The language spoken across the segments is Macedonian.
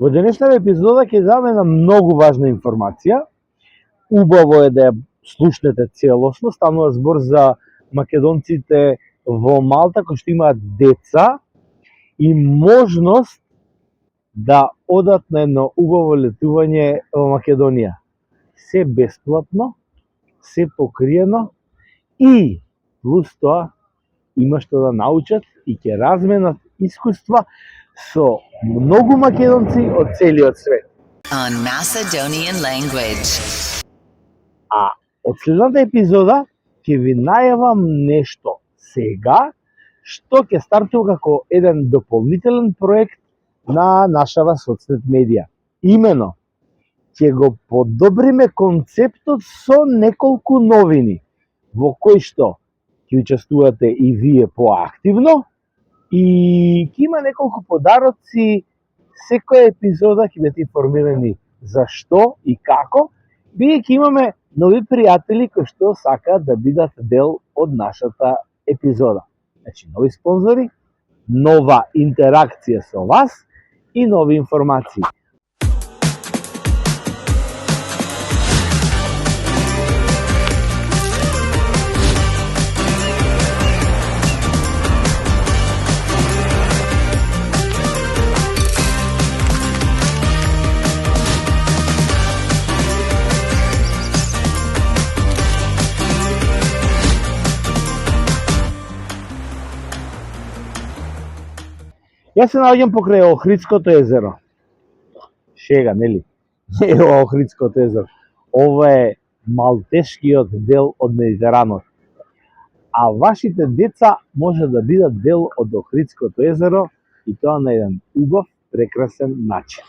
Во денешната епизода ќе даме една многу важна информација. Убаво е да ја слушнете целосно. Станува збор за македонците во Малта кои што имаат деца и можност да одат на едно убаво летување во Македонија. Се бесплатно, се покриено и плюс тоа има што да научат и ќе разменат искуства со многу македонци од целиот свет. On Macedonian language. А од следната епизода ќе ви најавам нешто сега што ќе стартува како еден дополнителен проект на нашава соцсет медија. Имено, ќе го подобриме концептот со неколку новини во кои што ќе учествувате и вие поактивно и ќе има неколку подароци. Секоја епизода ќе бидете информирани за што и како, бидејќи имаме нови пријатели кои што сакаат да бидат дел од нашата епизода. Значи, нови спонзори, нова интеракција со вас и нови информации. Јас се наоѓам покрај Охридското езеро. Шега, нели? Не е Охридското езеро. Ова е малтешкиот дел од Медитеранот. А вашите деца може да бидат дел од Охридското езеро и тоа на еден убав, прекрасен начин.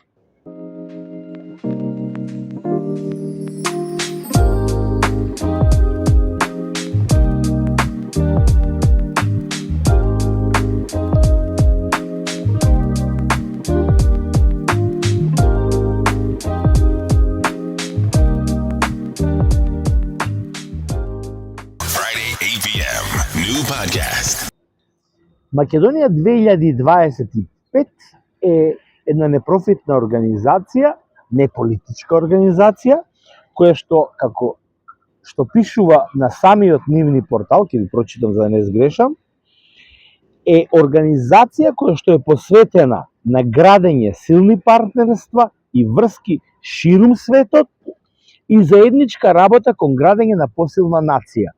Македонија 2025 е една непрофитна организација, неполитичка организација, која што, како што пишува на самиот нивни портал, ќе ви прочитам за да не сгрешам, е организација која што е посветена на градење силни партнерства и врски ширум светот и заедничка работа кон градење на посилна нација.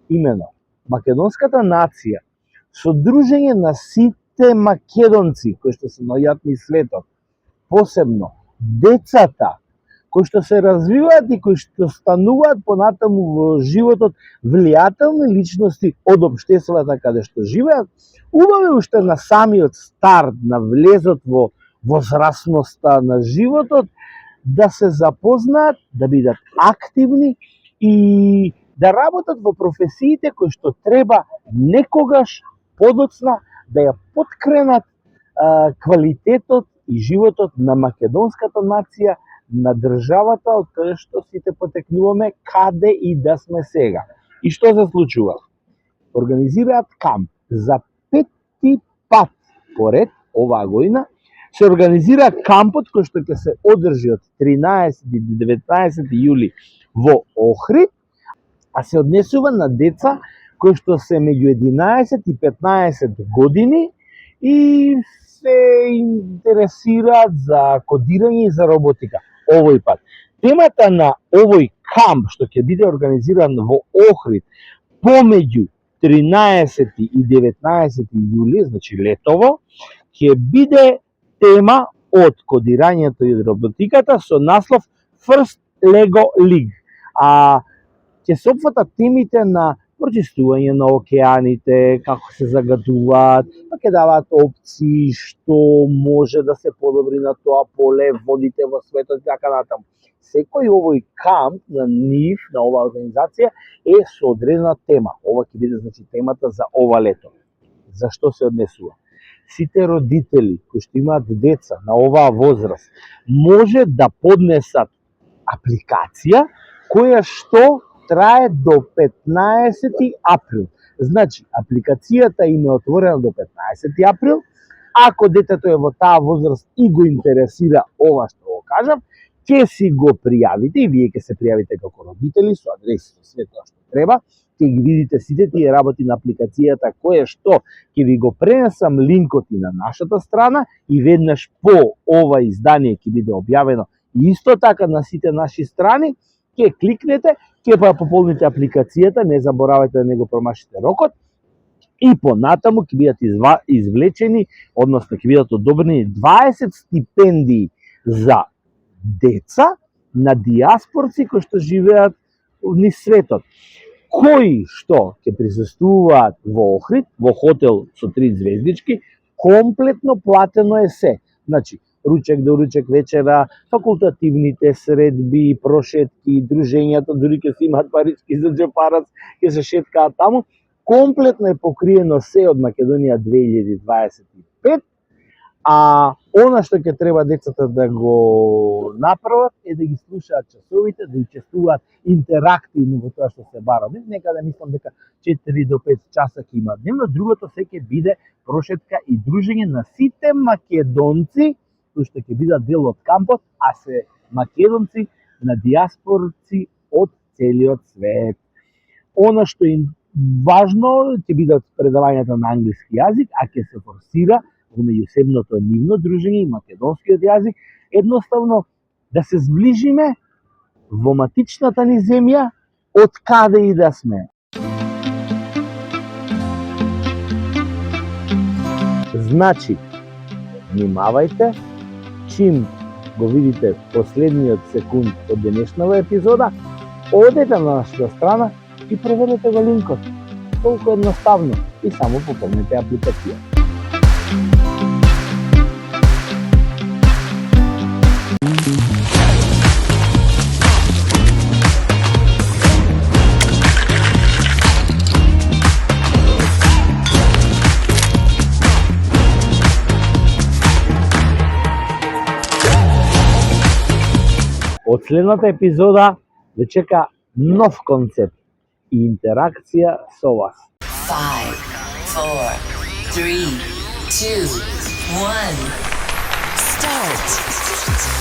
Имено, македонската нација со дружење на сите македонци кои што се наоѓаат низ светот, посебно децата кои што се развиваат и кои што стануваат понатаму во животот влијателни личности од општеството каде што живеат, убаво уште на самиот старт на влезот во возрастноста на животот да се запознаат, да бидат активни и да работат во професиите кои што треба некогаш подоцна да ја поткренат квалитетот и животот на македонската нација, на државата од каде што сите потекнуваме, каде и да сме сега. И што се случува? Организираат камп за 5-ти пат поред оваа година. Се организира кампот кој што ќе се одржи од 13 до 19 јули во Охрид, а се однесува на деца кои што се меѓу 11 и 15 години и се интересираат за кодирање и за роботика. Овој пат. Темата на овој камп што ќе биде организиран во Охрид помеѓу 13 и 19 јули, значи летово, ќе биде тема од кодирањето и роботиката со наслов First Lego League. А ќе се опфатат темите на прочистување на океаните, како се загадуваат, па ќе даваат опции што може да се подобри на тоа поле, водите во светот и така натаму. Секој овој камп на нив, на оваа организација, е со одредена тема. Ова ќе биде, значи, темата за ова лето. Зашто се однесува? Сите родители кои што имаат деца на оваа возраст може да поднесат апликација која што трае до 15 април. Значи, апликацијата им е отворена до 15 април, Ако детето е во таа возраст и го интересира ова што го кажав, ќе си го пријавите и вие ќе се пријавите како родители со адреси, со све тоа што треба, ќе ги видите сите тие работи на апликацијата кое што ќе ви го пренесам линкот и на нашата страна и веднаш по ова издание ќе биде објавено и исто така на сите наши страни, ќе кликнете, ќе пополните апликацијата, не заборавајте да не го промашите рокот и понатаму ќе бидат извлечени, односно ќе бидат одобрени 20 стипендии за деца на диаспорци кои што живеат низ светот, кои што ќе присуствуваат во Охрид, во хотел со 3 звездички, комплетно платено е се. Значи, ручек до ручек вечера, факултативните средби, прошетки, дружењата, дури ќе си имаат парички за џепарац, ќе се шеткаат таму, комплетно е покриено се од Македонија 2025, а она што ќе треба децата да го направат е да ги слушаат часовите, да учествуваат интерактивно во тоа што се бараме. Некаде мислам дека 4 до 5 часа ќе има дневно, другото се ќе биде прошетка и дружење на сите македонци кои што ќе бидат дел од кампот, а се македонци на диаспорци од целиот свет. Она што е важно ќе бидат предавањата на англиски јазик, а ќе се форсира во меѓусебното нивно дружење и македонскиот јазик, едноставно да се зближиме во матичната ни земја, од каде и да сме. Значи, внимавајте, чим го видите последниот секунд од денешнава епизода, одете на нашата страна и проверете го линкот. Толку едноставно и само пополнете апликација. Од следната епизода ве чека нов концепт и интеракција со вас. 5, 4, 3, 2, 1. Start.